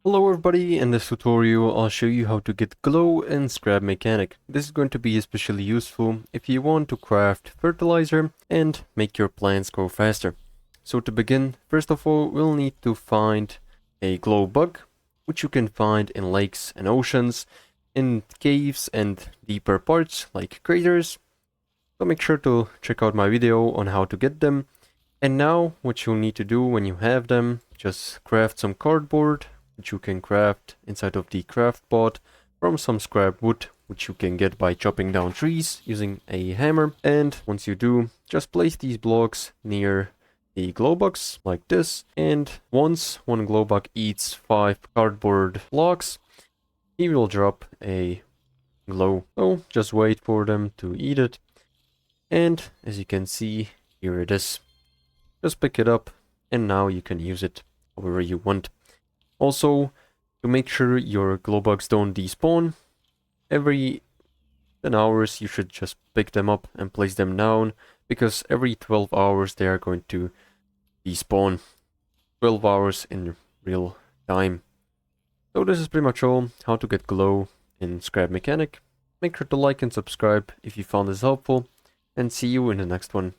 Hello everybody, in this tutorial I'll show you how to get glow in Scrap Mechanic. This is going to be especially useful if you want to craft fertilizer and make your plants grow faster. So to begin, first of all we'll need to find a glow bug, which you can find in lakes and oceans, in caves and deeper parts like craters. So make sure to check out my video on how to get them. And now what you'll need to do when you have them, just craft some cardboard, which you can craft inside of the craft bot from some scrap wood, which you can get by chopping down trees using a hammer. And once you do, just place these blocks near the glow box like this. And once one glow bug eats 5 cardboard blocks, he will drop a glow. So just wait for them to eat it. And as you can see, here it is. Just pick it up and now you can use it however you want. Also, to make sure your glow bugs don't despawn, every 10 hours you should just pick them up and place them down, because every 12 hours they are going to despawn. 12 hours in real time. So this is pretty much all, how to get glow in Scrap Mechanic. Make sure to like and subscribe if you found this helpful, and see you in the next one.